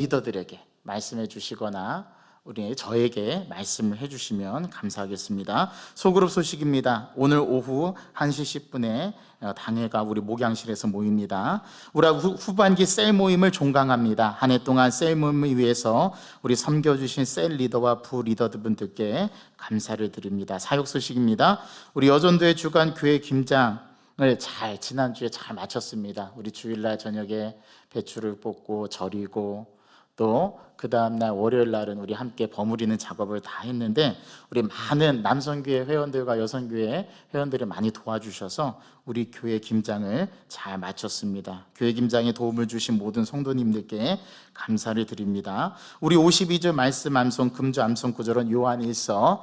리더들에게 말씀해 주시거나 우리 저에게 말씀을 해주시면 감사하겠습니다. 소그룹 소식입니다. 오늘 오후 1시 10분에 당회가 우리 목양실에서 모입니다. 우리 후반기 셀 모임을 종강합니다. 한 해 동안 셀 모임을 위해서 우리 섬겨주신 셀 리더와 부 리더분들께 감사를 드립니다. 사역 소식입니다. 우리 여전도의 주간 교회 김장 지난주에 잘 마쳤습니다. 우리 주일날 저녁에 배추를 뽑고 절이고 또 그 다음날 월요일 날은 우리 함께 버무리는 작업을 다 했는데 우리 많은 남성교회 회원들과 여성교회 회원들이 많이 도와주셔서 우리 교회 김장을 잘 마쳤습니다. 교회 김장에 도움을 주신 모든 성도님들께 감사를 드립니다. 우리 52절 말씀 암송 금주 암송 구절은 요한 1서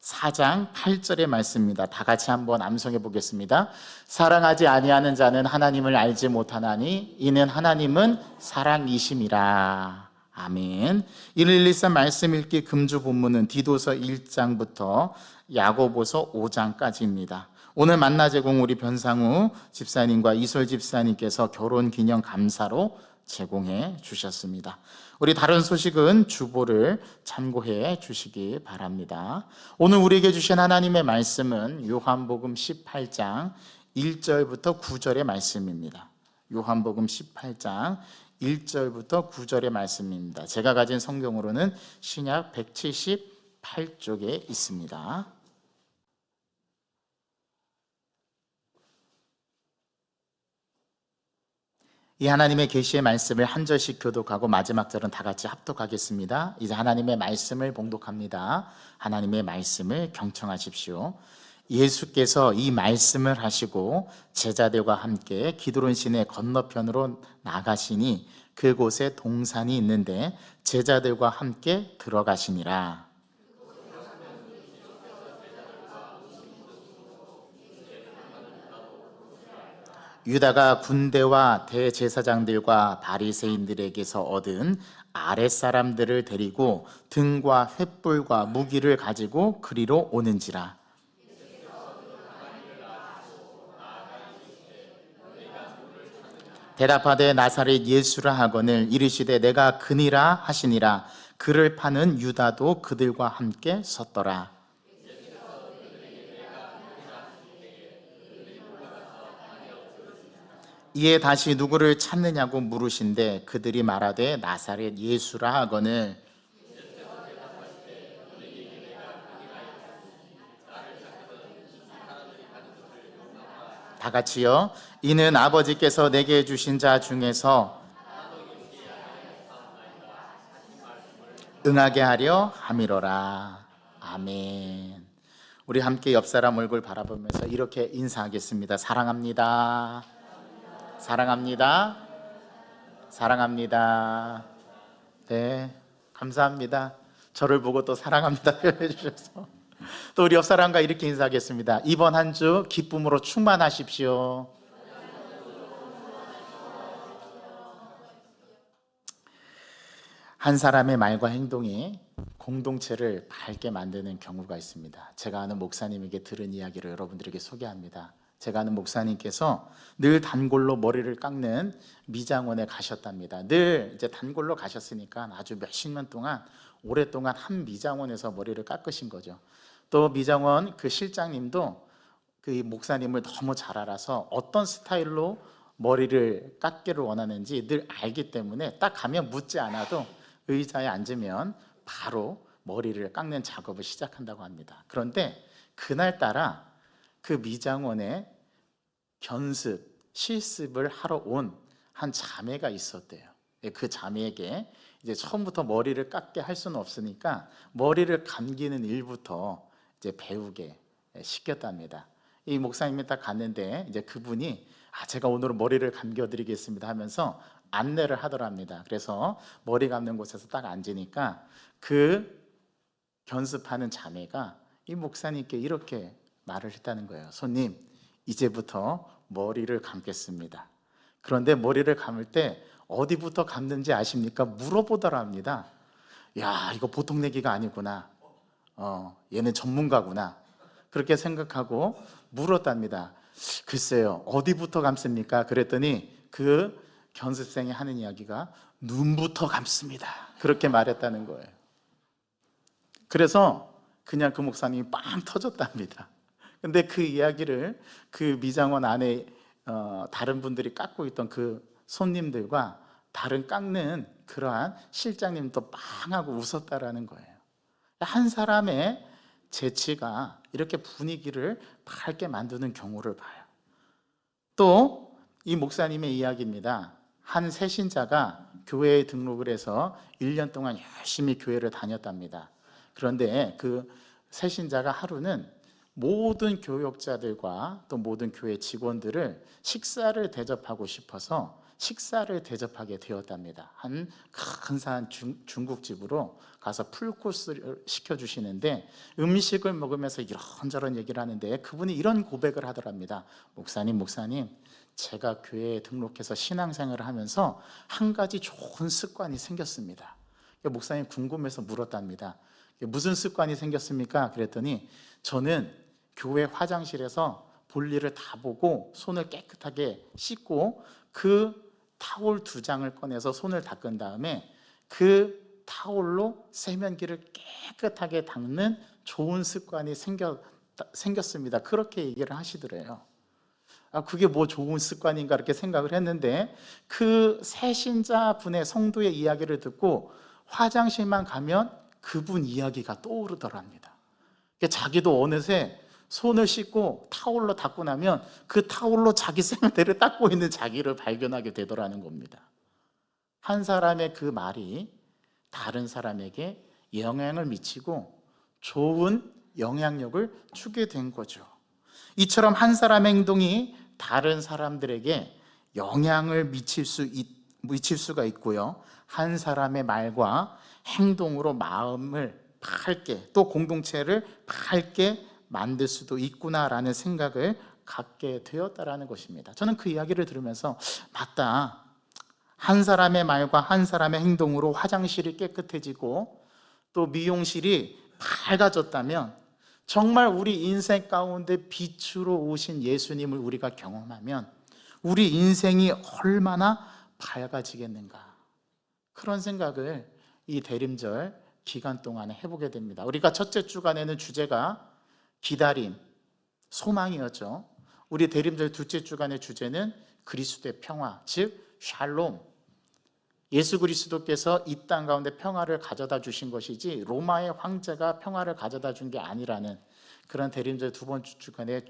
4장 8절의 말씀입니다. 다 같이 한번 암송해 보겠습니다. 사랑하지 아니하는 자는 하나님을 알지 못하나니 이는 하나님은 사랑이심이라. 아멘. 1113 말씀 읽기 금주 본문은 디도서 1장부터 야고보서 5장까지입니다. 오늘 만나 제공 우리 변상우 집사님과 이솔 집사님께서 결혼 기념 감사로 제공해 주셨습니다. 우리 다른 소식은 주보를 참고해 주시기 바랍니다. 오늘 우리에게 주신 하나님의 말씀은 요한복음 18장 1절부터 9절의 말씀입니다. 요한복음 18장 1절부터 9절의 말씀입니다. 제가 가진 성경으로는 신약 178쪽에 있습니다. 이 하나님의 계시의 말씀을 한 절씩 교독하고 마지막 절은 다 같이 합독하겠습니다. 이제 하나님의 말씀을 봉독합니다. 하나님의 말씀을 경청하십시오. 예수께서 이 말씀을 하시고 제자들과 함께 기드론 시내 건너편으로 나가시니 그곳에 동산이 있는데 제자들과 함께 들어가시니라. 유다가 군대와 대제사장들과 바리새인들에게서 얻은 아랫사람들을 데리고 등과 횃불과 무기를 가지고 그리로 오는지라. 대답하되 나사렛 예수라 하거늘 이르시되 내가 그니라 하시니라. 그를 파는 유다도 그들과 함께 섰더라. 이에 다시 누구를 찾느냐고 물으신데 그들이 말하되 나사렛 예수라 하거늘 다 같이요. 이는 아버지께서 내게 주신 자 중에서 응하게 하려 함이로라. 아멘. 우리 함께 옆 사람 얼굴 바라보면서 이렇게 인사하겠습니다. 사랑합니다. 사랑합니다. 사랑합니다. 네, 감사합니다. 저를 보고 또 사랑합니다 표현해 주셔서. 또 우리 옆 사람과 이렇게 인사하겠습니다. 이번 한 주 기쁨으로 충만하십시오. 한 사람의 말과 행동이 공동체를 밝게 만드는 경우가 있습니다. 제가 아는 목사님에게 들은 이야기를 여러분들에게 소개합니다. 제가 아는 목사님께서 늘 단골로 머리를 깎는 미장원에 가셨답니다. 늘 이제 단골로 가셨으니까 아주 몇십 년 동안 오랫동안 한 미장원에서 머리를 깎으신 거죠. 또 미장원 그 실장님도 그 목사님을 너무 잘 알아서 어떤 스타일로 머리를 깎기를 원하는지 늘 알기 때문에 딱 가면 묻지 않아도 의자에 앉으면 바로 머리를 깎는 작업을 시작한다고 합니다. 그런데 그날따라 그 미장원에 실습을 하러 온 한 자매가 있었대요. 그 자매에게 이제 처음부터 머리를 깎게 할 수는 없으니까 머리를 감기는 일부터 이제 배우게 시켰답니다. 이 목사님이 딱 갔는데 이제 그분이 제가 오늘은 머리를 감겨드리겠습니다 하면서 안내를 하더랍니다. 그래서 머리 감는 곳에서 딱 앉으니까 그 견습하는 자매가 이 목사님께 이렇게 말을 했다는 거예요. 손님, 이제부터 머리를 감겠습니다. 그런데 머리를 감을 때 어디부터 감는지 아십니까? 물어보더랍니다. 야, 이거 보통 내기가 아니구나. 얘는 전문가구나. 그렇게 생각하고 물었답니다. 글쎄요, 어디부터 감습니까? 그랬더니 그 견습생이 하는 이야기가 눈부터 감습니다. 그렇게 말했다는 거예요. 그래서 그냥 그 목사님이 빵 터졌답니다. 근데 그 이야기를 그 미장원 안에 다른 분들이 깎고 있던 그 손님들과 다른 깎는 그러한 실장님도 빵 하고 웃었다라는 거예요. 한 사람의 재치가 이렇게 분위기를 밝게 만드는 경우를 봐요. 또 이 목사님의 이야기입니다. 한 새신자가 교회에 등록을 해서 1년 동안 열심히 교회를 다녔답니다. 그런데 그 새신자가 하루는 모든 교역자들과 또 모든 교회 직원들을 식사를 대접하고 싶어서 식사를 대접하게 되었답니다. 한 근사한 중국집으로 가서 풀코스를 시켜주시는데 음식을 먹으면서 이런저런 얘기를 하는데 그분이 이런 고백을 하더랍니다. 목사님, 제가 교회에 등록해서 신앙생활을 하면서 한 가지 좋은 습관이 생겼습니다. 목사님 궁금해서 물었답니다. 무슨 습관이 생겼습니까? 그랬더니 저는 교회 화장실에서 볼일을 다 보고 손을 깨끗하게 씻고 그 타올 2장을 꺼내서 손을 닦은 다음에 그 타올로 세면기를 깨끗하게 닦는 좋은 습관이 생겼습니다. 그렇게 얘기를 하시더래요. 그게 뭐 좋은 습관인가 이렇게 생각을 했는데 그 새신자 분의 성도의 이야기를 듣고 화장실만 가면 그분 이야기가 떠오르더랍니다. 자기도 어느새 손을 씻고 타올로 닦고 나면 그 타올로 자기 세면대를 닦고 있는 자기를 발견하게 되더라는 겁니다. 한 사람의 그 말이 다른 사람에게 영향을 미치고 좋은 영향력을 주게 된 거죠. 이처럼 한 사람의 행동이 다른 사람들에게 영향을 미칠 수가 있고요. 한 사람의 말과 행동으로 마음을 밝게 또 공동체를 밝게 만들 수도 있구나라는 생각을 갖게 되었다라는 것입니다. 저는 그 이야기를 들으면서 맞다. 한 사람의 말과 한 사람의 행동으로 화장실이 깨끗해지고 또 미용실이 밝아졌다면 정말 우리 인생 가운데 빛으로 오신 예수님을 우리가 경험하면 우리 인생이 얼마나 밝아지겠는가, 그런 생각을 이 대림절 기간 동안에 해보게 됩니다. 우리가 첫째 주간에는 주제가 기다림, 소망이었죠. 우리 대림절 둘째 주간의 주제는 그리스도의 평화, 즉 샬롬, 예수 그리스도께서 이 땅 가운데 평화를 가져다 주신 것이지 로마의 황제가 평화를 가져다 준 게 아니라는 그런 대림절 두 번째 주간의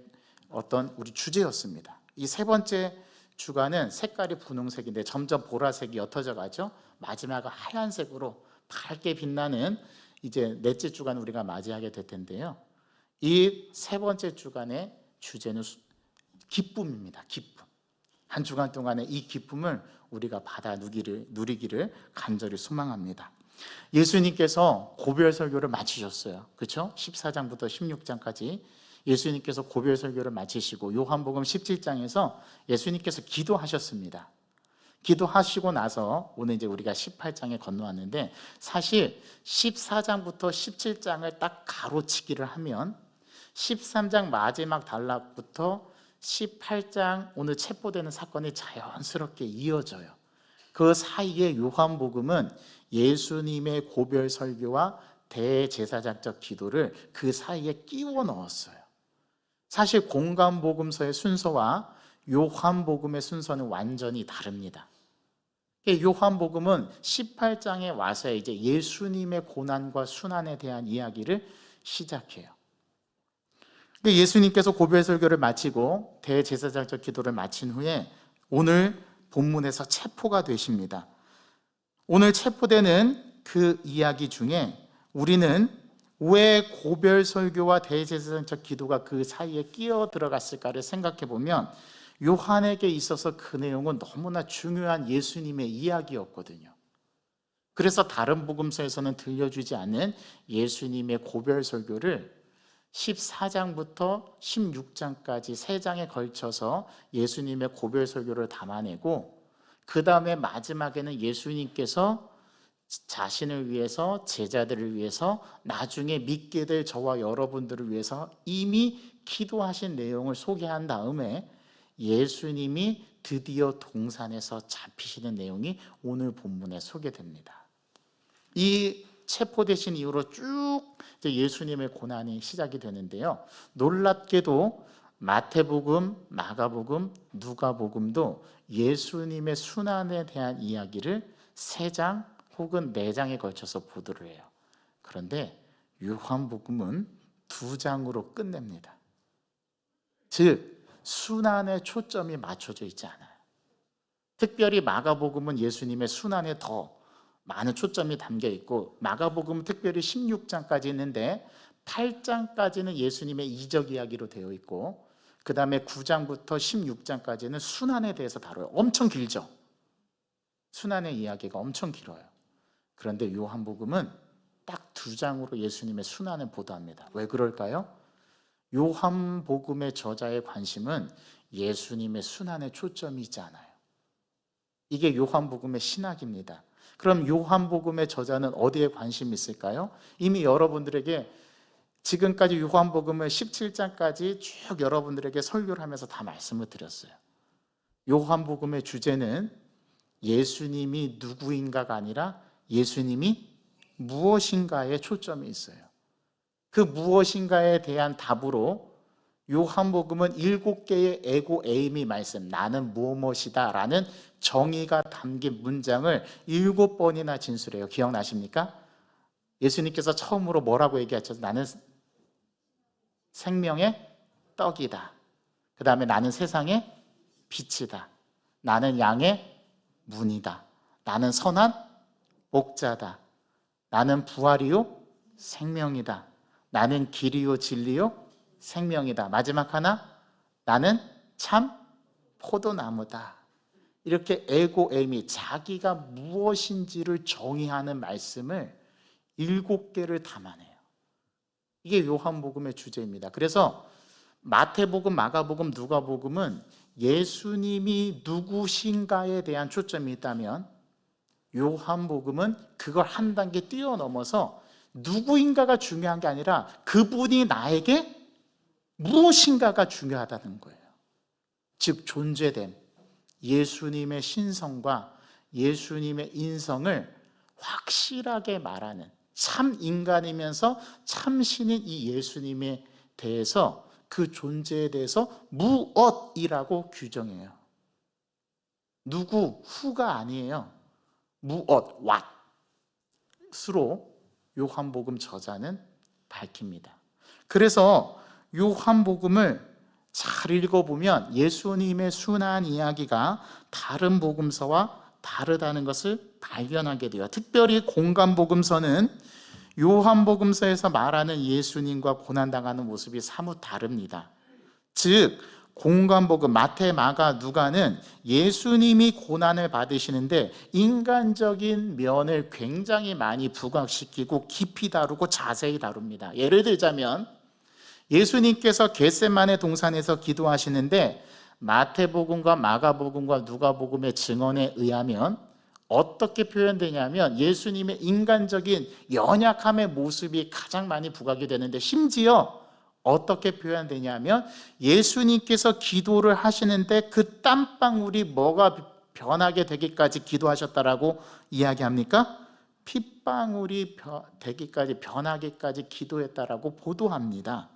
어떤 우리 주제였습니다. 이 세 번째 주간은 색깔이 분홍색인데 점점 보라색이 옅어져 가죠. 마지막은 하얀색으로 밝게 빛나는 이제 넷째 주간 우리가 맞이하게 될 텐데요. 이 세 번째 주간의 주제는 기쁨입니다. 기쁨. 한 주간 동안의 이 기쁨을 우리가 받아 누리기를 간절히 소망합니다. 예수님께서 고별 설교를 마치셨어요. 그렇죠? 14장부터 16장까지 예수님께서 고별 설교를 마치시고 요한복음 17장에서 예수님께서 기도하셨습니다. 기도하시고 나서 오늘 이제 우리가 18장에 건너왔는데 사실 14장부터 17장을 딱 가로치기를 하면 13장 마지막 단락부터 18장 오늘 체포되는 사건이 자연스럽게 이어져요. 그 사이에 요한복음은 예수님의 고별 설교와 대제사장적 기도를 그 사이에 끼워 넣었어요. 사실 공관복음서의 순서와 요한복음의 순서는 완전히 다릅니다. 요한복음은 18장에 와서 이제 예수님의 고난과 순환에 대한 이야기를 시작해요. 예수님께서 고별 설교를 마치고 대제사장적 기도를 마친 후에 오늘 본문에서 체포가 되십니다. 오늘 체포되는 그 이야기 중에 우리는 왜 고별 설교와 대제사장적 기도가 그 사이에 끼어 들어갔을까를 생각해 보면 요한에게 있어서 그 내용은 너무나 중요한 예수님의 이야기였거든요. 그래서 다른 복음서에서는 들려주지 않는 예수님의 고별 설교를 14장부터 16장까지 3장에 걸쳐서 예수님의 고별 설교를 담아내고 그 다음에 마지막에는 예수님께서 자신을 위해서 제자들을 위해서 나중에 믿게 될 저와 여러분들을 위해서 이미 기도하신 내용을 소개한 다음에 예수님이 드디어 동산에서 잡히시는 내용이 오늘 본문에 소개됩니다. 이 체포되신 이후로 쭉 예수님의 고난이 시작이 되는데요. 놀랍게도 마태복음, 마가복음, 누가복음도 예수님의 순환에 대한 이야기를 3장 혹은 4장에 걸쳐서 보도를 해요. 그런데 요한복음은 2장으로 끝냅니다. 즉 순환에 초점이 맞춰져 있지 않아요. 특별히 마가복음은 예수님의 순환에 더 많은 초점이 담겨 있고, 마가복음은 특별히 16장까지 있는데 8장까지는 예수님의 이적 이야기로 되어 있고, 그 다음에 9장부터 16장까지는 순환에 대해서 다뤄요. 엄청 길죠. 순환의 이야기가 엄청 길어요. 그런데 요한복음은 딱 2장으로 예수님의 순환을 보도합니다. 왜 그럴까요? 요한복음의 저자의 관심은 예수님의 순환에 초점이 있지 않아요. 이게 요한복음의 신학입니다. 그럼 요한복음의 저자는 어디에 관심이 있을까요? 이미 여러분들에게 지금까지 요한복음을 17장까지 쭉 여러분들에게 설교를 하면서 다 말씀을 드렸어요. 요한복음의 주제는 예수님이 누구인가가 아니라 예수님이 무엇인가에 초점이 있어요. 그 무엇인가에 대한 답으로 요한복음은 7개의 에고 에이미 말씀, 나는 무엇이다 라는 정의가 담긴 문장을 7번이나 진술해요. 기억나십니까? 예수님께서 처음으로 뭐라고 얘기하셨죠? 나는 생명의 떡이다. 그 다음에 나는 세상의 빛이다. 나는 양의 문이다. 나는 선한 목자다. 나는 부활이요 생명이다. 나는 길이요 진리요 생명이다. 마지막 하나, 나는 참 포도나무다. 이렇게 에고 에미, 자기가 무엇인지를 정의하는 말씀을 7개를 담아내요. 이게 요한복음의 주제입니다. 그래서 마태복음, 마가복음, 누가복음은 예수님이 누구신가에 대한 초점이 있다면, 요한복음은 그걸 한 단계 뛰어넘어서 누구인가가 중요한 게 아니라 그분이 나에게 무엇인가가 중요하다는 거예요. 즉 존재됨, 예수님의 신성과 예수님의 인성을 확실하게 말하는, 참 인간이면서 참 신인 이 예수님에 대해서, 그 존재에 대해서 무엇이라고 규정해요. 누구, 후가 아니에요. 무엇, what으로 요한복음 저자는 밝힙니다. 그래서 요한복음을 잘 읽어보면 예수님의 순환 이야기가 다른 복음서와 다르다는 것을 발견하게 돼요. 특별히 공관복음서는 요한복음서에서 말하는 예수님과 고난당하는 모습이 사뭇 다릅니다. 즉 공관복음 마태, 마가, 누가는 예수님이 고난을 받으시는데 인간적인 면을 굉장히 많이 부각시키고 깊이 다루고 자세히 다룹니다. 예를 들자면 예수님께서 겟세마네 동산에서 기도하시는데 마태복음과 마가복음과 누가복음의 증언에 의하면 어떻게 표현되냐면 예수님의 인간적인 연약함의 모습이 가장 많이 부각이 되는데, 심지어 어떻게 표현되냐면 예수님께서 기도를 하시는데 그 땀방울이 뭐가 변하게 되기까지 기도하셨다라고 이야기합니까? 핏방울이 되기까지, 변하기까지 기도했다라고 보도합니다.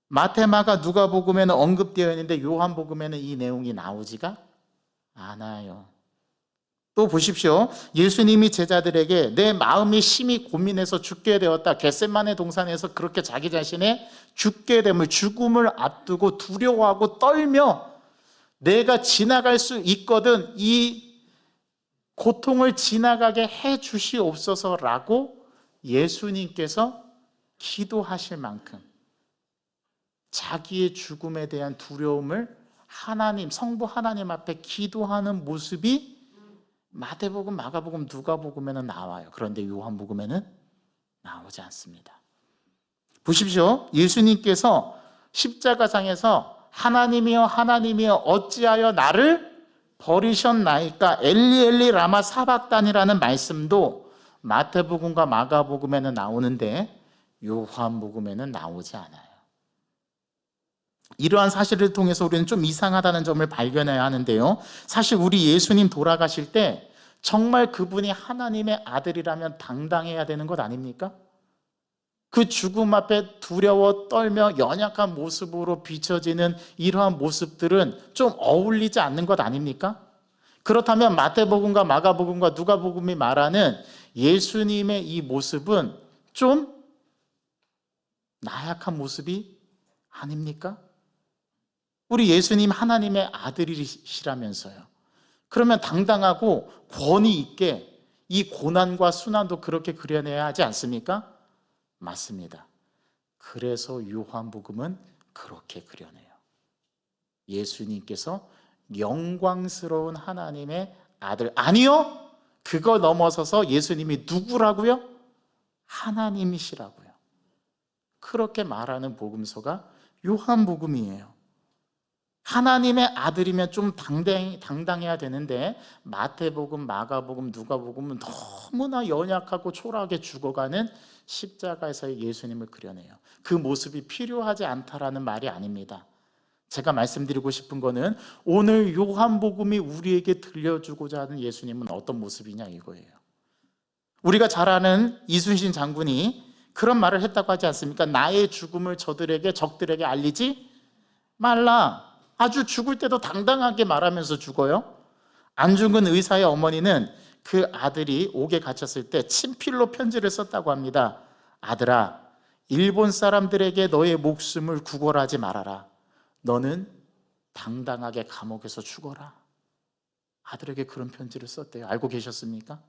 마태, 마가, 누가복음에는 언급되어 있는데 요한복음에는 이 내용이 나오지가 않아요. 또 보십시오. 예수님이 제자들에게 내 마음이 심히 고민해서 죽게 되었다, 겟세마네 동산에서 그렇게 자기 자신의 죽게 됨을, 죽음을 앞두고 두려워하고 떨며 내가 지나갈 수 있거든 이 고통을 지나가게 해 주시옵소서라고 예수님께서 기도하실 만큼 자기의 죽음에 대한 두려움을 하나님, 성부 하나님 앞에 기도하는 모습이 마태복음, 마가복음, 누가복음에는 나와요. 그런데 요한복음에는 나오지 않습니다. 보십시오. 예수님께서 십자가상에서 하나님이여 하나님이여 어찌하여 나를 버리셨나이까, 엘리 엘리 라마 사박단이라는 말씀도 마태복음과 마가복음에는 나오는데 요한복음에는 나오지 않아요. 이러한 사실을 통해서 우리는 좀 이상하다는 점을 발견해야 하는데요. 사실 우리 예수님 돌아가실 때 정말 그분이 하나님의 아들이라면 당당해야 되는 것 아닙니까? 그 죽음 앞에 두려워 떨며 연약한 모습으로 비춰지는 이러한 모습들은 좀 어울리지 않는 것 아닙니까? 그렇다면 마태복음과 마가복음과 누가복음이 말하는 예수님의 이 모습은 좀 나약한 모습이 아닙니까? 우리 예수님 하나님의 아들이시라면서요. 그러면 당당하고 권위 있게 이 고난과 순환도 그렇게 그려내야 하지 않습니까? 맞습니다. 그래서 요한복음은 그렇게 그려내요. 예수님께서 영광스러운 하나님의 아들, 아니요, 그걸 넘어서서 예수님이 누구라고요? 하나님이시라고요. 그렇게 말하는 복음서가 요한복음이에요. 하나님의 아들이면 좀 당당해야 되는데 마태복음, 마가복음, 누가복음은 너무나 연약하고 초라하게 죽어가는 십자가에서의 예수님을 그려내요. 그 모습이 필요하지 않다라는 말이 아닙니다. 제가 말씀드리고 싶은 거는 오늘 요한복음이 우리에게 들려주고자 하는 예수님은 어떤 모습이냐 이거예요. 우리가 잘 아는 이순신 장군이 그런 말을 했다고 하지 않습니까? 나의 죽음을 적들에게 알리지 말라. 아주 죽을 때도 당당하게 말하면서 죽어요. 안중근 의사의 어머니는 그 아들이 옥에 갇혔을 때 친필로 편지를 썼다고 합니다. 아들아, 일본 사람들에게 너의 목숨을 구걸하지 말아라. 너는 당당하게 감옥에서 죽어라. 아들에게 그런 편지를 썼대요. 알고 계셨습니까?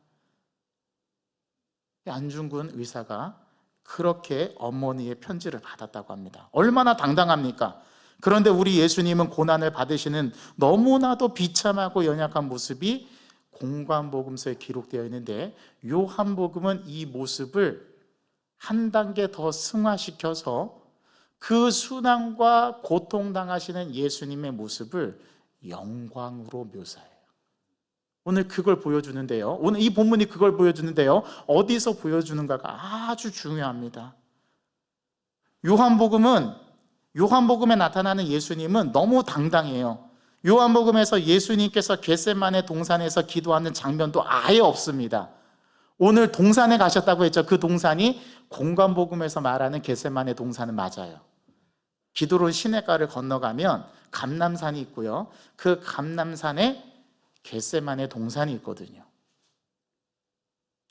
안중근 의사가 그렇게 어머니의 편지를 받았다고 합니다. 얼마나 당당합니까? 그런데 우리 예수님은 고난을 받으시는 너무나도 비참하고 연약한 모습이 공관복음서에 기록되어 있는데 요한복음은 이 모습을 한 단계 더 승화시켜서 그 순환과 고통당하시는 예수님의 모습을 영광으로 묘사해요. 오늘 그걸 보여주는데요. 오늘 이 본문이 그걸 보여주는데요. 어디서 보여주는가가 아주 중요합니다. 요한복음에 나타나는 예수님은 너무 당당해요. 요한복음에서 예수님께서 겟세마네 동산에서 기도하는 장면도 아예 없습니다. 오늘 동산에 가셨다고 했죠. 그 동산이 공관복음에서 말하는 겟세마네 동산은 맞아요. 기도로 시냇가를 건너가면 감람산이 있고요. 그 감람산에 겟세마네 동산이 있거든요.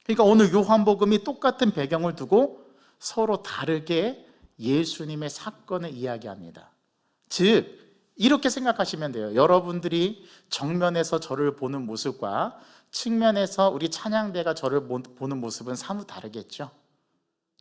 그러니까 오늘 요한복음이 똑같은 배경을 두고 서로 다르게 예수님의 사건을 이야기합니다. 즉 이렇게 생각하시면 돼요. 여러분들이 정면에서 저를 보는 모습과 측면에서 우리 찬양대가 저를 보는 모습은 사뭇 다르겠죠.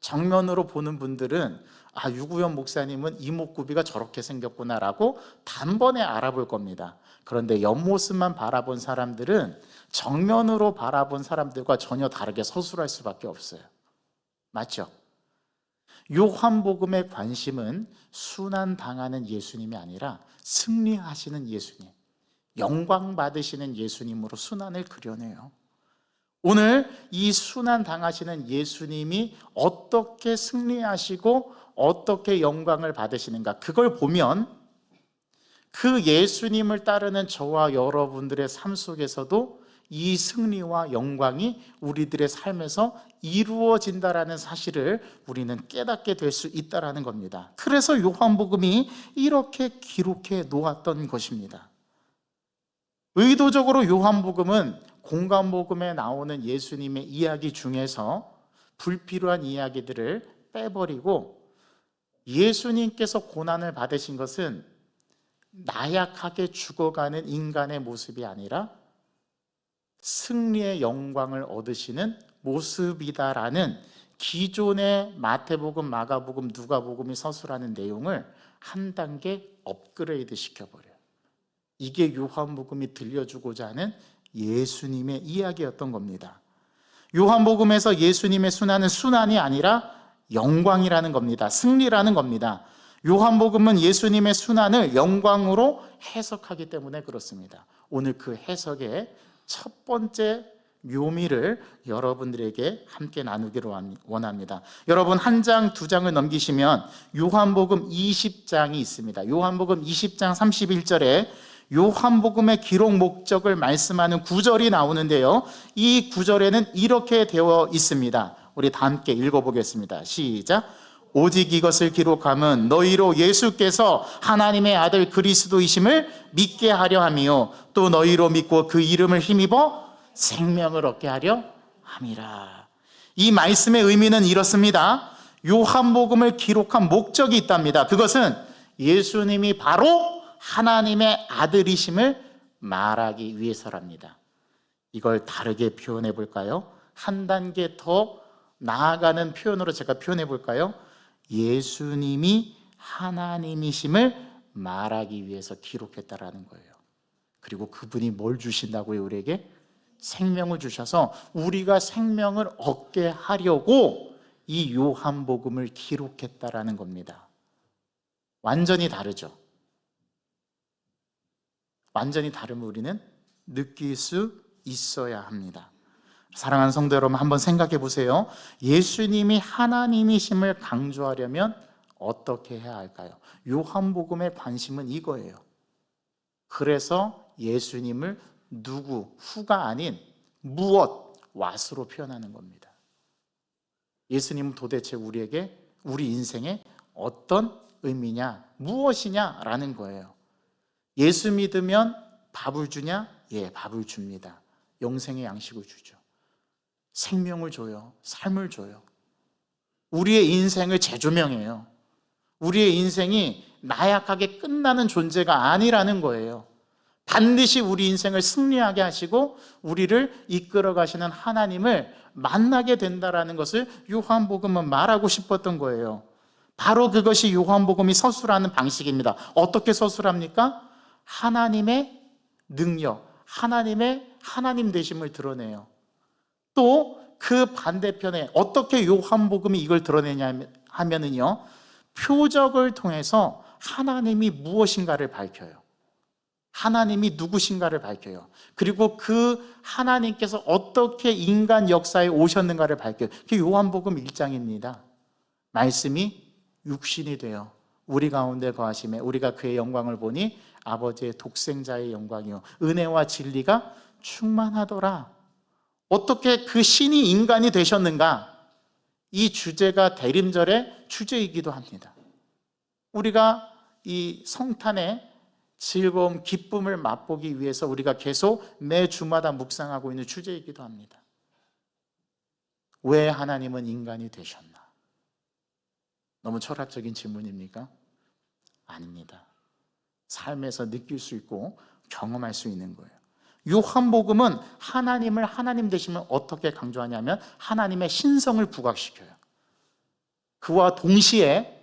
정면으로 보는 분들은 유구현 목사님은 이목구비가 저렇게 생겼구나라고 단번에 알아볼 겁니다. 그런데 옆모습만 바라본 사람들은 정면으로 바라본 사람들과 전혀 다르게 서술할 수밖에 없어요. 맞죠? 요한복음의 관심은 순환당하는 예수님이 아니라 승리하시는 예수님, 영광 받으시는 예수님으로 순환을 그려내요. 오늘 이 순환당하시는 예수님이 어떻게 승리하시고 어떻게 영광을 받으시는가, 그걸 보면 그 예수님을 따르는 저와 여러분들의 삶 속에서도 이 승리와 영광이 우리들의 삶에서 이루어진다라는 사실을 우리는 깨닫게 될 수 있다라는 겁니다. 그래서 요한복음이 이렇게 기록해 놓았던 것입니다. 의도적으로 요한복음은 공관복음에 나오는 예수님의 이야기 중에서 불필요한 이야기들을 빼버리고 예수님께서 고난을 받으신 것은 나약하게 죽어가는 인간의 모습이 아니라 승리의 영광을 얻으시는 모습이다라는 기존의 마태복음, 마가복음, 누가복음이 서술하는 내용을 한 단계 업그레이드 시켜버려요. 이게 요한복음이 들려주고자 하는 예수님의 이야기였던 겁니다. 요한복음에서 예수님의 순환은 순환이 아니라 영광이라는 겁니다. 승리라는 겁니다. 요한복음은 예수님의 순환을 영광으로 해석하기 때문에 그렇습니다. 오늘 그 해석의 첫 번째 묘미를 여러분들에게 함께 나누기를 원합니다. 여러분 한 장, 두 장을 넘기시면 요한복음 20장이 있습니다. 요한복음 20장 31절에 요한복음의 기록 목적을 말씀하는 구절이 나오는데요, 이 구절에는 이렇게 되어 있습니다. 우리 다 함께 읽어보겠습니다. 시작. 오직 이것을 기록함은 너희로 예수께서 하나님의 아들 그리스도이심을 믿게 하려 함이요 또 너희로 믿고 그 이름을 힘입어 생명을 얻게 하려 함이라. 이 말씀의 의미는 이렇습니다. 요한복음을 기록한 목적이 있답니다. 그것은 예수님이 바로 하나님의 아들이심을 말하기 위해서랍니다. 이걸 다르게 표현해 볼까요? 한 단계 더 나아가는 표현으로 제가 표현해 볼까요? 예수님이 하나님이심을 말하기 위해서 기록했다라는 거예요. 그리고 그분이 뭘 주신다고요? 우리에게 생명을 주셔서 우리가 생명을 얻게 하려고 이 요한복음을 기록했다라는 겁니다. 완전히 다르죠. 완전히 다름을 우리는 느낄 수 있어야 합니다. 사랑하는 성도 여러분, 한번 생각해 보세요. 예수님이 하나님이심을 강조하려면 어떻게 해야 할까요? 요한복음의 관심은 이거예요. 그래서 예수님을 누구, 후가 아닌 무엇, 왓으로 표현하는 겁니다. 예수님은 도대체 우리에게, 우리 인생에 어떤 의미냐, 무엇이냐라는 거예요. 예수 믿으면 밥을 주냐? 예, 밥을 줍니다. 영생의 양식을 주죠. 생명을 줘요. 삶을 줘요. 우리의 인생을 재조명해요. 우리의 인생이 나약하게 끝나는 존재가 아니라는 거예요. 반드시 우리 인생을 승리하게 하시고 우리를 이끌어 가시는 하나님을 만나게 된다라는 것을 요한복음은 말하고 싶었던 거예요. 바로 그것이 요한복음이 서술하는 방식입니다. 어떻게 서술합니까? 하나님의 능력, 하나님의 하나님 되심을 드러내요. 또 그 반대편에 어떻게 요한복음이 이걸 드러내냐 하면은요, 표적을 통해서 하나님이 무엇인가를 밝혀요. 하나님이 누구신가를 밝혀요. 그리고 그 하나님께서 어떻게 인간 역사에 오셨는가를 밝혀요. 그게 요한복음 1장입니다. 말씀이 육신이 되어 우리 가운데 거하심에 우리가 그의 영광을 보니 아버지의 독생자의 영광이요 은혜와 진리가 충만하더라. 어떻게 그 신이 인간이 되셨는가? 이 주제가 대림절의 주제이기도 합니다. 우리가 이 성탄의 즐거움, 기쁨을 맛보기 위해서 우리가 계속 매 주마다 묵상하고 있는 주제이기도 합니다. 왜 하나님은 인간이 되셨나? 너무 철학적인 질문입니까? 아닙니다. 삶에서 느낄 수 있고 경험할 수 있는 거예요. 요한복음은 하나님을 하나님 되시면 어떻게 강조하냐면 하나님의 신성을 부각시켜요. 그와 동시에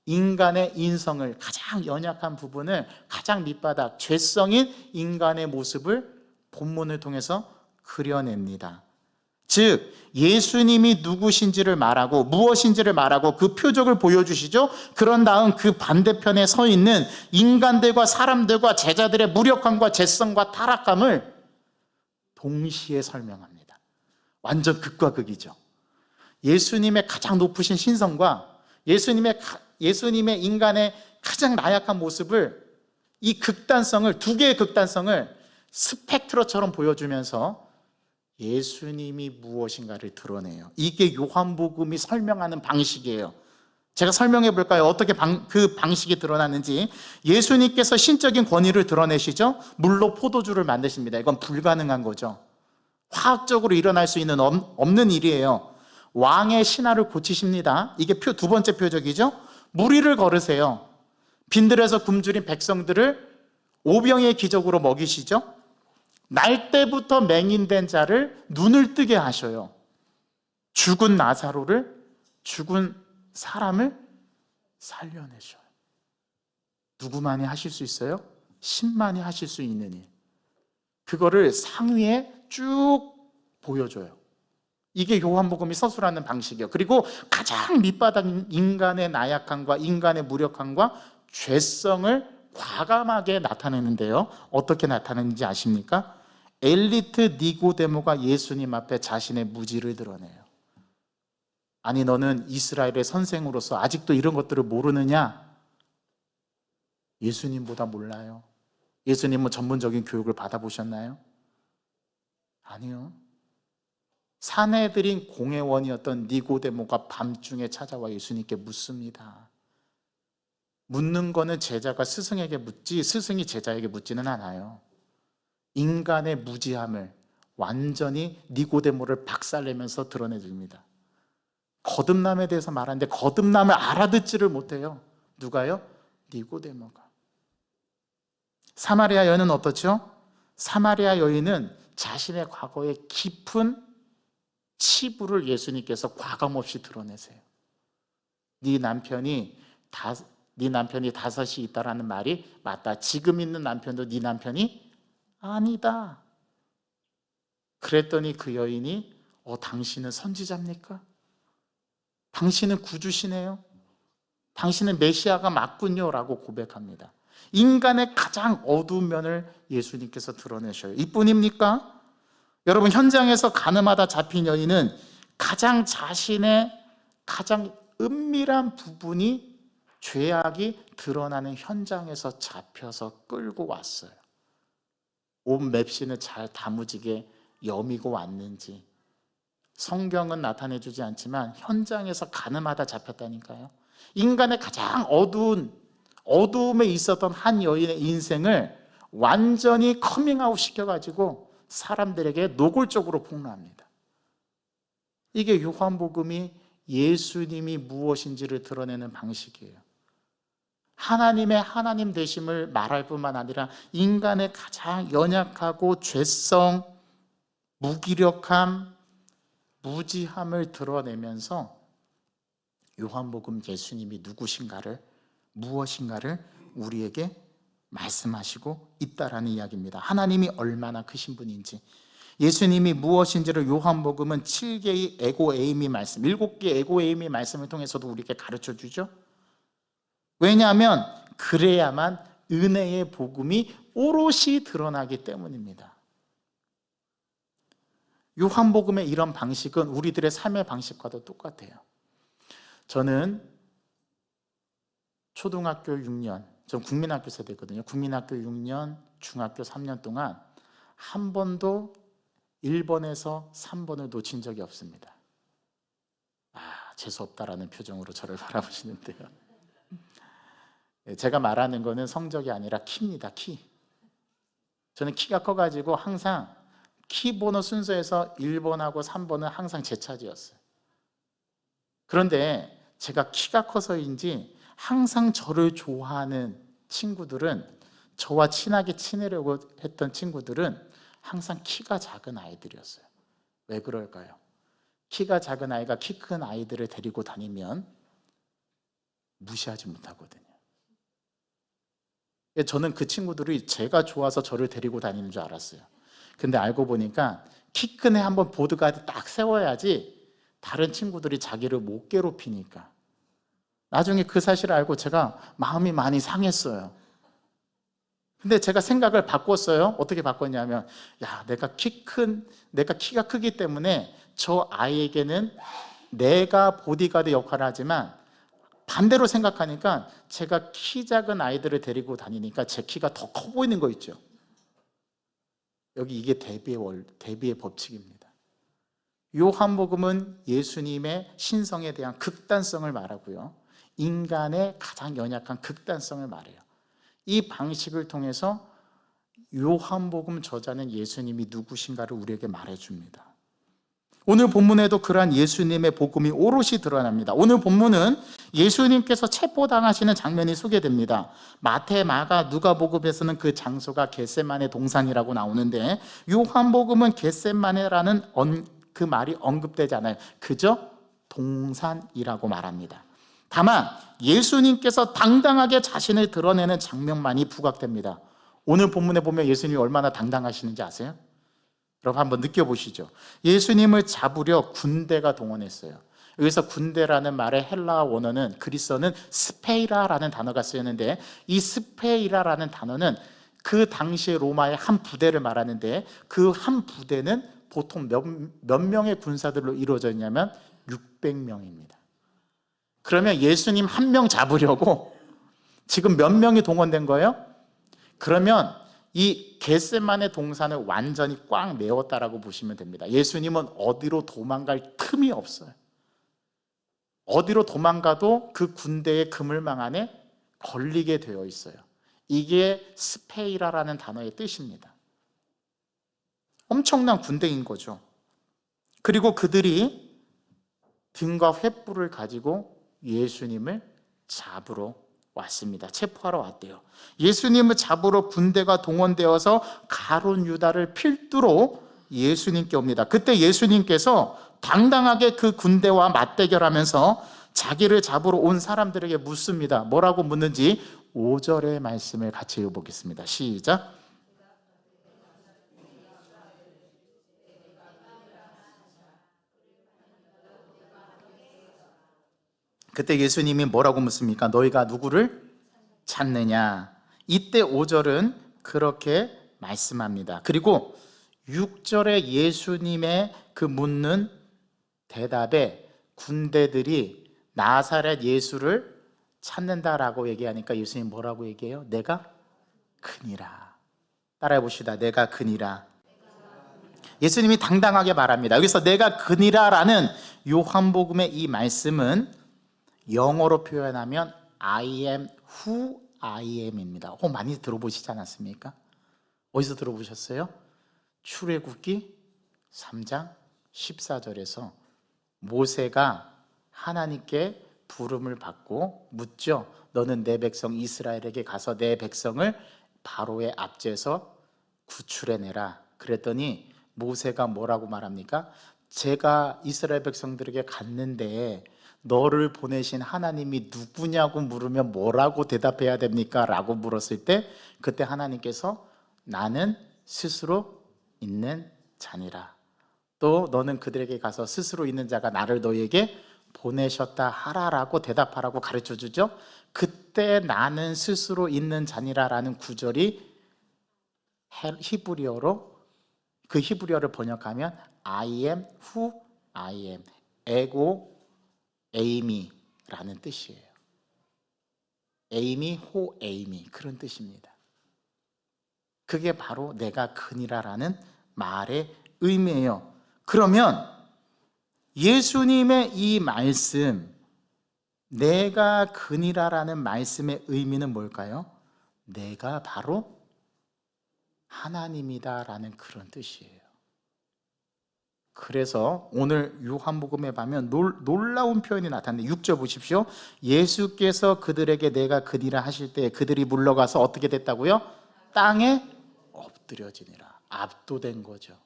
인간의 인성을, 가장 연약한 부분을, 가장 밑바닥, 죄성인 인간의 모습을 본문을 통해서 그려냅니다. 즉 예수님이 누구신지를 말하고 무엇인지를 말하고 그 표적을 보여주시죠. 그런 다음 그 반대편에 서 있는 인간들과 사람들과 제자들의 무력함과 죄성과 타락감을 동시에 설명합니다. 완전 극과 극이죠. 예수님의 가장 높으신 신성과 예수님의 인간의 가장 나약한 모습을, 이 극단성을, 두 개의 극단성을 스펙트럼처럼 보여주면서 예수님이 무엇인가를 드러내요. 이게 요한복음이 설명하는 방식이에요. 제가 설명해 볼까요? 어떻게 그 방식이 드러나는지. 예수님께서 신적인 권위를 드러내시죠. 물로 포도주를 만드십니다. 이건 불가능한 거죠. 화학적으로 일어날 수 있는 없는 일이에요. 왕의 신하를 고치십니다. 이게 두 번째 표적이죠. 무리를 걸으세요. 빈들에서 굶주린 백성들을 오병의 기적으로 먹이시죠. 날 때부터 맹인된 자를 눈을 뜨게 하셔요. 죽은 나사로를, 죽은 사람을 살려내셔요. 누구만이 하실 수 있어요? 신만이 하실 수 있는 일. 그거를 상위에 쭉 보여줘요. 이게 요한복음이 서술하는 방식이에요. 그리고 가장 밑바닥 인간의 나약함과 인간의 무력함과 죄성을 과감하게 나타내는데요. 어떻게 나타내는지 아십니까? 엘리트 니고데모가 예수님 앞에 자신의 무지를 드러내요. 아니, 너는 이스라엘의 선생으로서 아직도 이런 것들을 모르느냐? 예수님보다 몰라요. 예수님은 전문적인 교육을 받아보셨나요? 아니요. 사내들인 공회원이었던 니고데모가 밤중에 찾아와 예수님께 묻습니다. 묻는 거는 제자가 스승에게 묻지 스승이 제자에게 묻지는 않아요. 인간의 무지함을 완전히 니고데모를 박살내면서 드러내줍니다. 거듭남에 대해서 말하는데 거듭남을 알아듣지를 못해요. 누가요? 니고데모가. 사마리아 여인은 어떻죠? 사마리아 여인은 자신의 과거의 깊은 치부를 예수님께서 과감없이 드러내세요. 네 남편이 다섯이 있다라는 말이 맞다. 지금 있는 남편도 네 남편이 아니다. 그랬더니 그 여인이 당신은 선지자입니까? 당신은 구주시네요. 당신은 메시아가 맞군요 라고 고백합니다. 인간의 가장 어두운 면을 예수님께서 드러내셔요. 이뿐입니까? 여러분, 현장에서 가늠하다 잡힌 여인은 자신의 가장 은밀한 부분이 죄악이 드러나는 현장에서 잡혀서 끌고 왔어요. 온 맵시는 잘 다무지게 여미고 왔는지 성경은 나타내 주지 않지만 현장에서 가늠하다 잡혔다니까요. 인간의 가장 어두움에 있었던 한 여인의 인생을 완전히 커밍아웃 시켜가지고 사람들에게 노골적으로 폭로합니다. 이게 요한복음이 예수님이 무엇인지를 드러내는 방식이에요. 하나님의 하나님 되심을 말할 뿐만 아니라 인간의 가장 연약하고 죄성, 무기력함, 무지함을 드러내면서 요한복음 예수님이 누구신가를, 무엇인가를 우리에게 말씀하시고 있다라는 이야기입니다. 하나님이 얼마나 크신 분인지, 예수님이 무엇인지를 요한복음은 7개의 에고에이미 말씀, 7개의 에고에이미 말씀을 통해서도 우리에게 가르쳐 주죠. 왜냐하면 그래야만 은혜의 복음이 오롯이 드러나기 때문입니다. 요한복음의 이런 방식은 우리들의 삶의 방식과도 똑같아요. 저는 초등학교 6년, 전 국민학교 세대거든요. 국민학교 6년, 중학교 3년 동안 한 번도 1번에서 3번을 놓친 적이 없습니다. 재수없다라는 표정으로 저를 바라보시는데요. 제가 말하는 거는 성적이 아니라 키입니다. 키. 저는 키가 커가지고 항상 키 번호 순서에서 1번하고 3번은 항상 제 차지였어요. 그런데 제가 키가 커서인지 항상 저를 좋아하는 친구들은, 저와 친하게 지내려고 했던 친구들은 항상 키가 작은 아이들이었어요. 왜 그럴까요? 키가 작은 아이가 키 큰 아이들을 데리고 다니면 무시하지 못하거든요. 저는 그 친구들이 제가 좋아서 저를 데리고 다니는 줄 알았어요. 근데 알고 보니까 키 큰 애 한번 보드가드 딱 세워야지 다른 친구들이 자기를 못 괴롭히니까. 나중에 그 사실을 알고 제가 마음이 많이 상했어요. 근데 제가 생각을 바꿨어요. 어떻게 바꿨냐면, 내가 키가 크기 때문에 저 아이에게는 내가 보디가드 역할을 하지만, 반대로 생각하니까 제가 키 작은 아이들을 데리고 다니니까 제 키가 더 커 보이는 거 있죠. 이게 대비의 법칙입니다. 요한복음은 예수님의 신성에 대한 극단성을 말하고요, 인간의 가장 연약한 극단성을 말해요. 이 방식을 통해서 요한복음 저자는 예수님이 누구신가를 우리에게 말해줍니다. 오늘 본문에도 그러한 예수님의 복음이 오롯이 드러납니다. 오늘 본문은 예수님께서 체포당하시는 장면이 소개됩니다. 마태, 마가, 누가복음에서는 그 장소가 겟세마네 동산이라고 나오는데, 요한복음은 겟세마네라는 그 말이 언급되지 않아요. 그저 동산이라고 말합니다. 다만 예수님께서 당당하게 자신을 드러내는 장면만이 부각됩니다. 오늘 본문에 보면 예수님이 얼마나 당당하시는지 아세요? 여러분 한번 느껴보시죠. 예수님을 잡으려 군대가 동원했어요. 여기서 군대라는 말의 헬라어 원어는, 그리스어는 스페이라라는 단어가 쓰였는데, 이 스페이라라는 단어는 그 당시에 로마의 한 부대를 말하는데 그 한 부대는 보통 몇 명의 군사들로 이루어져 있냐면 600명입니다. 그러면 예수님 한 명 잡으려고 지금 몇 명이 동원된 거예요? 그러면 이 겟세마네 동산을 완전히 꽉 메웠다라고 보시면 됩니다. 예수님은 어디로 도망갈 틈이 없어요. 어디로 도망가도 그 군대의 그물망 안에 걸리게 되어 있어요. 이게 스페이라라는 단어의 뜻입니다. 엄청난 군대인 거죠. 그리고 그들이 등과 횃불을 가지고 예수님을 잡으러 왔습니다. 체포하러 왔대요. 예수님을 잡으러 군대가 동원되어서 가룟 유다를 필두로 예수님께 옵니다. 그때 예수님께서 당당하게 그 군대와 맞대결하면서 자기를 잡으러 온 사람들에게 묻습니다. 뭐라고 묻는지 5절의 말씀을 같이 읽어보겠습니다. 시작. 그때 예수님이 뭐라고 묻습니까? 너희가 누구를 찾느냐? 이때 5절은 그렇게 말씀합니다. 그리고 6절에 예수님의 그 묻는 대답에 군대들이 나사렛 예수를 찾는다라고 얘기하니까 예수님 뭐라고 얘기해요? 내가 그니라. 따라해 봅시다. 내가 그니라. 예수님이 당당하게 말합니다. 여기서 내가 그니라라는 요한복음의 이 말씀은 영어로 표현하면 I am who I am입니다. 많이 들어보시지 않았습니까? 어디서 들어보셨어요? 출애굽기 3장 14절에서 모세가 하나님께 부름을 받고 묻죠. 너는 내 백성 이스라엘에게 가서 내 백성을 바로의 앞제에서 구출해내라. 그랬더니 모세가 뭐라고 말합니까? 제가 이스라엘 백성들에게 갔는데 너를 보내신 하나님이 누구냐고 물으면 뭐라고 대답해야 됩니까? 라고 물었을 때 그때 하나님께서 나는 스스로 있는 자니라. 또 너는 그들에게 가서 스스로 있는 자가 나를 너에게 보내셨다 하라라고 대답하라고 가르쳐 주죠. 그때 나는 스스로 있는 자니라라는 구절이 히브리어로 그 히브리어를 번역하면 I am who I am, 에고 에이미라는 뜻이에요. 에이미 호 에이미 그런 뜻입니다. 그게 바로 내가 그니라라는 말의 의미예요. 그러면 예수님의 이 말씀 내가 그니라라는 말씀의 의미는 뭘까요? 내가 바로 하나님이다라는 그런 뜻이에요. 그래서 오늘 요한복음에 보면 놀라운 표현이 나타나는데 6절 보십시오. 예수께서 그들에게 내가 그니라 하실 때 그들이 물러가서 어떻게 됐다고요? 땅에 엎드려지니라. 압도된 거죠.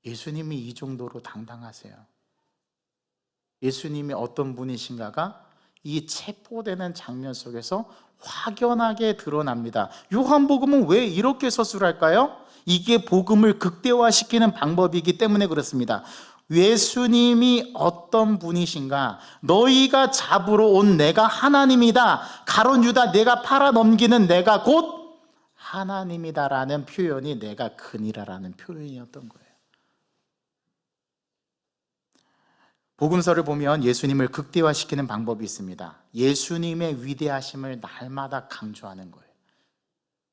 예수님이 이 정도로 당당하세요. 예수님이 어떤 분이신가가 이 체포되는 장면 속에서 확연하게 드러납니다. 요한복음은 왜 이렇게 서술할까요? 이게 복음을 극대화시키는 방법이기 때문에 그렇습니다. 예수님이 어떤 분이신가? 너희가 잡으러 온 내가 하나님이다. 가룟 유다 내가 팔아넘기는 내가 곧 하나님이다라는 표현이 내가 그니라라는 표현이었던 거예요. 복음서를 보면 예수님을 극대화시키는 방법이 있습니다. 예수님의 위대하심을 날마다 강조하는 거예요.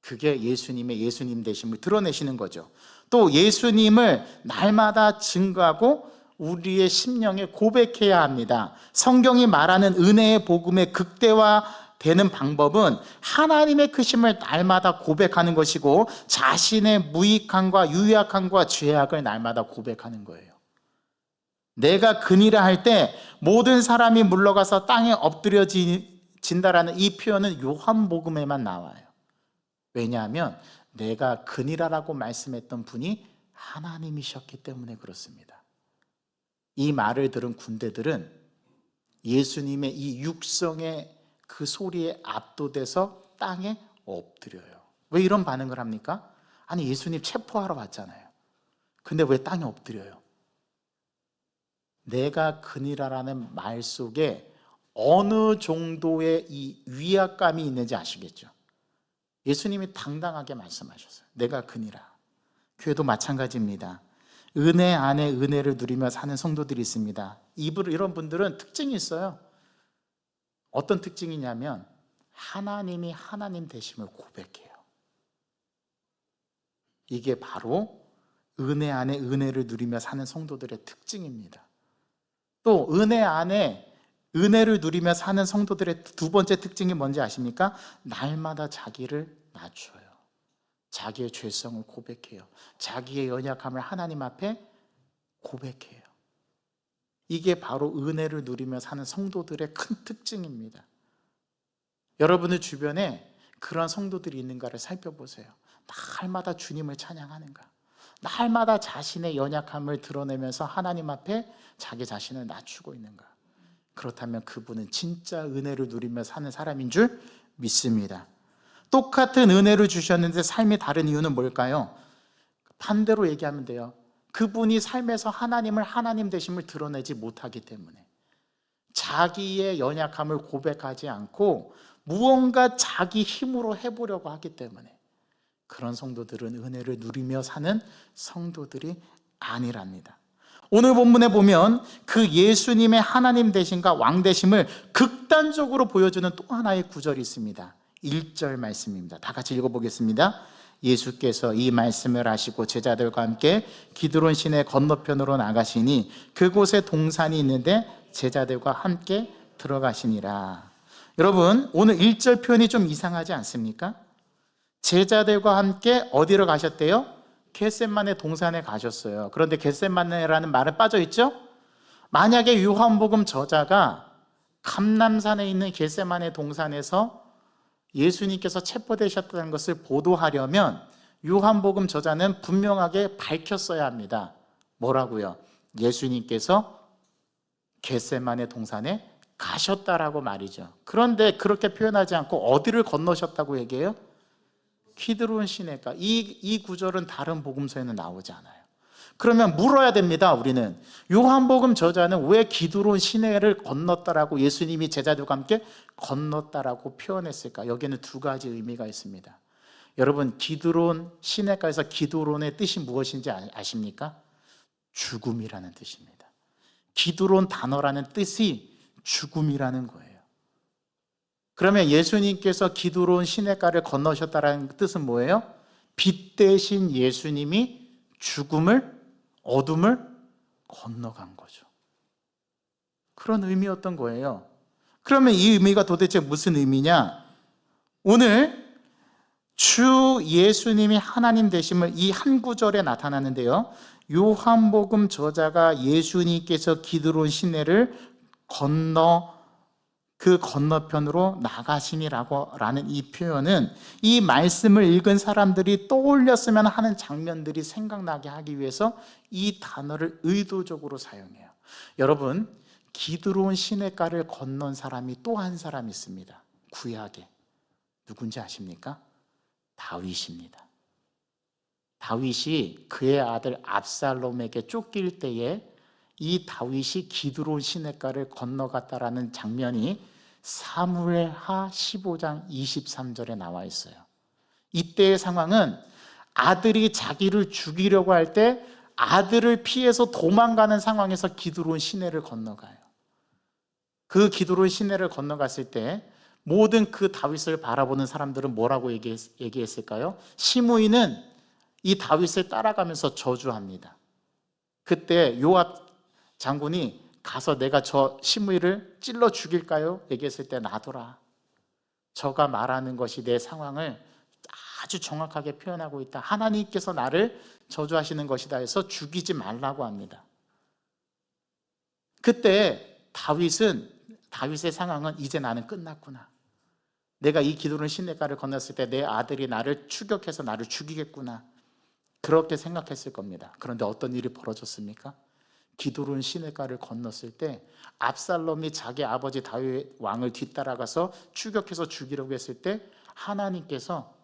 그게 예수님의 예수님 되심을 드러내시는 거죠. 또 예수님을 날마다 증거하고 우리의 심령에 고백해야 합니다. 성경이 말하는 은혜의 복음의 극대화되는 방법은 하나님의 크심을 날마다 고백하는 것이고 자신의 무익함과 유약함과 죄악을 날마다 고백하는 거예요. 내가 그니라 할 때 모든 사람이 물러가서 땅에 엎드려진다라는 이 표현은 요한복음에만 나와요. 왜냐하면 내가 그니라라고 말씀했던 분이 하나님이셨기 때문에 그렇습니다. 이 말을 들은 군대들은 예수님의 이 육성의 그 소리에 압도돼서 땅에 엎드려요. 왜 이런 반응을 합니까? 아니 예수님 체포하러 왔잖아요. 근데 왜 땅에 엎드려요? 내가 그니라라는 말 속에 어느 정도의 이 위압감이 있는지 아시겠죠? 예수님이 당당하게 말씀하셨어요. 내가 그니라. 교회도 마찬가지입니다. 은혜 안에 은혜를 누리며 사는 성도들이 있습니다. 이런 분들은 특징이 있어요. 어떤 특징이냐면 하나님이 하나님 되심을 고백해요. 이게 바로 은혜 안에 은혜를 누리며 사는 성도들의 특징입니다. 또 은혜 안에 은혜를 누리며 사는 성도들의 두 번째 특징이 뭔지 아십니까? 날마다 자기를 낮춰요. 자기의 죄성을 고백해요. 자기의 연약함을 하나님 앞에 고백해요. 이게 바로 은혜를 누리며 사는 성도들의 큰 특징입니다. 여러분의 주변에 그런 성도들이 있는가를 살펴보세요. 날마다 주님을 찬양하는가? 날마다 자신의 연약함을 드러내면서 하나님 앞에 자기 자신을 낮추고 있는가? 그렇다면 그분은 진짜 은혜를 누리며 사는 사람인 줄 믿습니다. 똑같은 은혜를 주셨는데 삶이 다른 이유는 뭘까요? 반대로 얘기하면 돼요. 그분이 삶에서 하나님을 하나님 되심을 드러내지 못하기 때문에, 자기의 연약함을 고백하지 않고 무언가 자기 힘으로 해보려고 하기 때문에, 그런 성도들은 은혜를 누리며 사는 성도들이 아니랍니다. 오늘 본문에 보면 그 예수님의 하나님 되심과 왕 되심을 극단적으로 보여주는 또 하나의 구절이 있습니다. 1절 말씀입니다. 다 같이 읽어보겠습니다. 예수께서 이 말씀을 하시고 제자들과 함께 기드론 시내 건너편으로 나가시니 그곳에 동산이 있는데 제자들과 함께 들어가시니라. 여러분, 오늘 1절 표현이 좀 이상하지 않습니까? 제자들과 함께 어디로 가셨대요? 겟세마네 동산에 가셨어요. 그런데 겟세마네라는 말은 빠져있죠? 만약에 요한복음 저자가 감람산에 있는 겟세마네 동산에서 예수님께서 체포되셨다는 것을 보도하려면 요한복음 저자는 분명하게 밝혔어야 합니다. 뭐라고요? 예수님께서 겟세마네 동산에 가셨다라고 말이죠. 그런데 그렇게 표현하지 않고 어디를 건너셨다고 얘기해요? 기드론 시내가. 이 구절은 다른 복음서에는 나오지 않아요. 그러면 물어야 됩니다. 우리는 요한복음 저자는 왜 기드론 시내를 건넜다라고, 예수님이 제자들과 함께 건넜다라고 표현했을까? 여기에는 두 가지 의미가 있습니다. 여러분, 기드론 시내가에서 기드론의 뜻이 무엇인지 아십니까? 죽음이라는 뜻입니다. 기드론 단어라는 뜻이 죽음이라는 거예요. 그러면 예수님께서 기드론 시내가를 건너셨다는 뜻은 뭐예요? 빛 대신 예수님이 죽음을, 어둠을 건너간 거죠. 그런 의미였던 거예요. 그러면 이 의미가 도대체 무슨 의미냐? 오늘 주 예수님이 하나님 되심을 이 한 구절에 나타나는데요, 요한복음 저자가 예수님께서 기드론 시내를 건너 그 건너편으로 나가시니라는 이 표현은 이 말씀을 읽은 사람들이 떠올렸으면 하는 장면들이 생각나게 하기 위해서 이 단어를 의도적으로 사용해요. 여러분, 기드론 시내가를 건넌 사람이 또 한 사람 있습니다. 구약에. 누군지 아십니까? 다윗입니다. 다윗이 그의 아들 압살롬에게 쫓길 때에 이 다윗이 기드론 시내가를 건너갔다라는 장면이 사무엘하 15장 23절에 나와 있어요. 이때의 상황은 아들이 자기를 죽이려고 할 때 아들을 피해서 도망가는 상황에서 기드론 시내를 건너가요. 그 기드론 시내를 건너갔을 때 모든 그 다윗을 바라보는 사람들은 뭐라고 얘기했을까요? 시므이는 이 다윗을 따라가면서 저주합니다. 그때 요압 장군이 가서 내가 저 시므이를 찔러 죽일까요? 얘기했을 때 놔둬라. 저가 말하는 것이 내 상황을 아주 정확하게 표현하고 있다. 하나님께서 나를 저주하시는 것이다 해서 죽이지 말라고 합니다. 그때 다윗의 상황은 이제 나는 끝났구나. 내가 이 기드론 시내가를 건넜을 때 내 아들이 나를 추격해서 나를 죽이겠구나. 그렇게 생각했을 겁니다. 그런데 어떤 일이 벌어졌습니까? 기드론 시내가를 건넜을 때 압살롬이 자기 아버지 다윗 왕을 뒤따라가서 추격해서 죽이려고 했을 때 하나님께서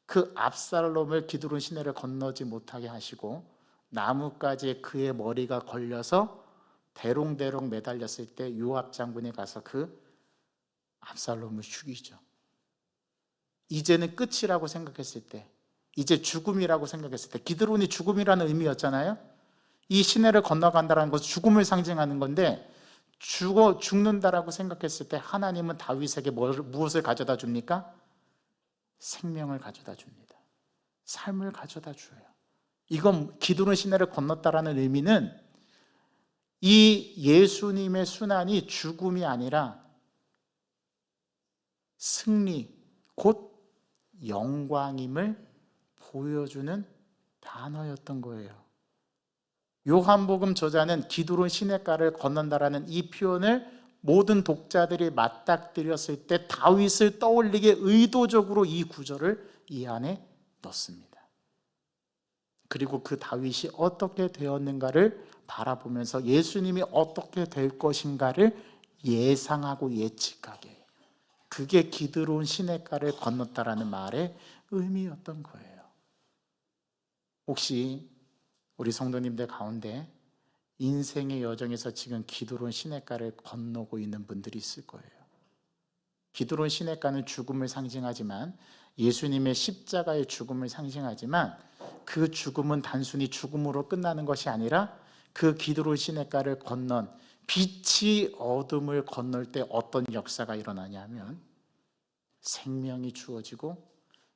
그 압살롬을 기드론 시내를 건너지 못하게 하시고 나뭇가지에 그의 머리가 걸려서 대롱대롱 매달렸을 때 요압 장군이 가서 그 압살롬을 죽이죠. 이제는 끝이라고 생각했을 때, 이제 죽음이라고 생각했을 때, 기드론이 죽음이라는 의미였잖아요. 이 시내를 건너간다는 것은 죽음을 상징하는 건데, 죽는다라고 생각했을 때 하나님은 다윗에게 무엇을 가져다 줍니까? 생명을 가져다 줍니다. 삶을 가져다 줘요. 이건 기드론 시내를 건넜다라는 의미는 이 예수님의 순환이 죽음이 아니라 승리, 곧 영광임을 보여주는 단어였던 거예요. 요한복음 저자는 기드론 시냇가를 건넌다라는 이 표현을 모든 독자들이 맞닥뜨렸을 때 다윗을 떠올리게 의도적으로 이 구절을 이 안에 넣습니다. 그리고 그 다윗이 어떻게 되었는가를 바라보면서 예수님이 어떻게 될 것인가를 예상하고 예측하게, 그게 기드론 시냇가를 건넜다라는 말의 의미였던 거예요. 혹시 우리 성도님들 가운데 인생의 여정에서 지금 기드론 시냇가를 건너고 있는 분들이 있을 거예요. 기드론 시냇가는 죽음을 상징하지만, 예수님의 십자가의 죽음을 상징하지만, 그 죽음은 단순히 죽음으로 끝나는 것이 아니라 그 기드론 시냇가를 건넌 빛이 어둠을 건널 때 어떤 역사가 일어나냐면 생명이 주어지고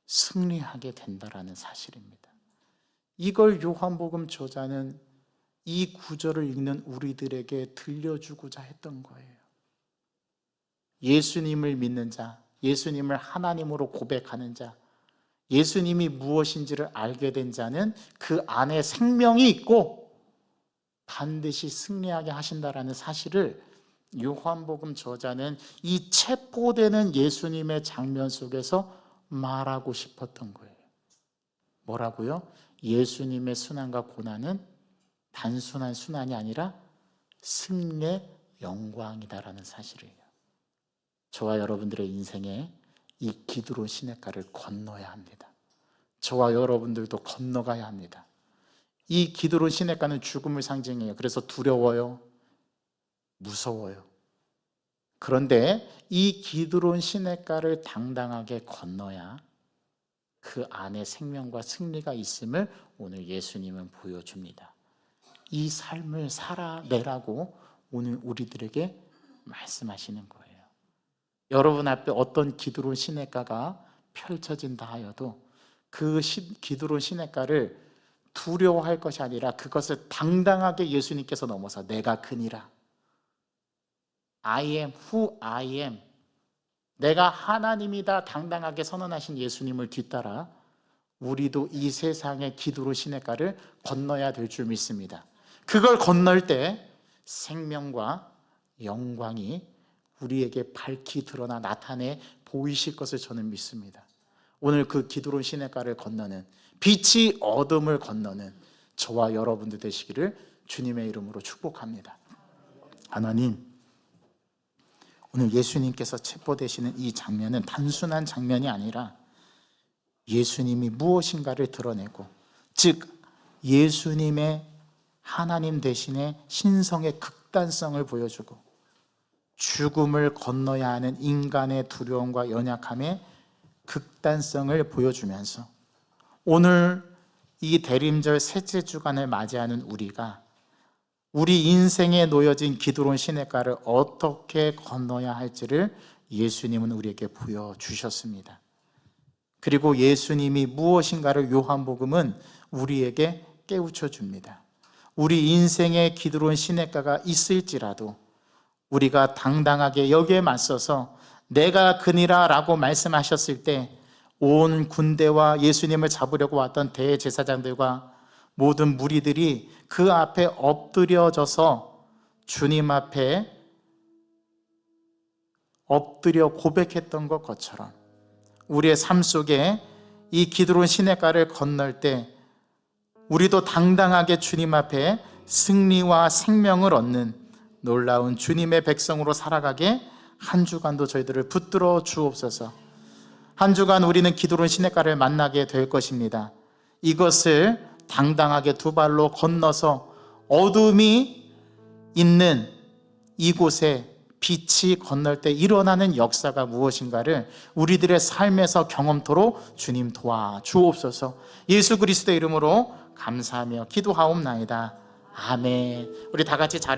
승리하게 된다라는 사실입니다. 이걸 요한복음 저자는 이 구절을 읽는 우리들에게 들려주고자 했던 거예요. 예수님을 믿는 자, 예수님을 하나님으로 고백하는 자, 예수님이 무엇인지를 알게 된 자는 그 안에 생명이 있고 반드시 승리하게 하신다라는 사실을 요한복음 저자는 이 체포되는 예수님의 장면 속에서 말하고 싶었던 거예요. 뭐라고요? 예수님의 순환과 고난은 단순한 순환이 아니라 승리의 영광이다라는 사실이에요. 저와 여러분들의 인생에 이 기드론 시냇가를 건너야 합니다. 저와 여러분들도 건너가야 합니다. 이 기드론 시냇가는 죽음을 상징해요. 그래서 두려워요, 무서워요. 그런데 이 기드론 시냇가를 당당하게 건너야 그 안에 생명과 승리가 있음을 오늘 예수님은 보여줍니다. 이 삶을 살아내라고 오늘 우리들에게 말씀하시는 거예요. 여러분 앞에 어떤 기드론 시냇가가 펼쳐진다 하여도 그 기드론 시냇가를 두려워할 것이 아니라 그것을 당당하게 예수님께서 넘어서 내가 그니라, I am who I am, 내가 하나님이다 당당하게 선언하신 예수님을 뒤따라 우리도 이 세상의 기드론 시냇가를 건너야 될 줄 믿습니다. 그걸 건널 때 생명과 영광이 우리에게 밝히 드러나 나타내 보이실 것을 저는 믿습니다. 오늘 그 기드론 시냇가를 건너는, 빛이 어둠을 건너는 저와 여러분들 되시기를 주님의 이름으로 축복합니다. 하나님, 오늘 예수님께서 체포되시는 이 장면은 단순한 장면이 아니라 예수님이 무엇인가를 드러내고, 즉 예수님의 하나님 대신에 신성의 극단성을 보여주고 죽음을 건너야 하는 인간의 두려움과 연약함의 극단성을 보여주면서 오늘 이 대림절 셋째 주간을 맞이하는 우리가 우리 인생에 놓여진 기드론 시냇가를 어떻게 건너야 할지를 예수님은 우리에게 보여주셨습니다. 그리고 예수님이 무엇인가를 요한복음은 우리에게 깨우쳐 줍니다. 우리 인생에 기드론 시냇가가 있을지라도 우리가 당당하게 여기에 맞서서 내가 그니라 라고 말씀하셨을 때 온 군대와 예수님을 잡으려고 왔던 대제사장들과 모든 무리들이 그 앞에 엎드려져서 주님 앞에 엎드려 고백했던 것처럼 우리의 삶 속에 이 기드론 시냇가를 건널 때 우리도 당당하게 주님 앞에 승리와 생명을 얻는 놀라운 주님의 백성으로 살아가게 한 주간도 저희들을 붙들어 주옵소서. 한 주간 우리는 기드론 시냇가를 만나게 될 것입니다. 이것을 당당하게 두 발로 건너서 어둠이 있는 이곳에 빛이 건널 때 일어나는 역사가 무엇인가를 우리들의 삶에서 경험토록 주님 도와주옵소서. 예수 그리스도의 이름으로 감사하며 기도하옵나이다. 아멘. 우리 다 같이 자리에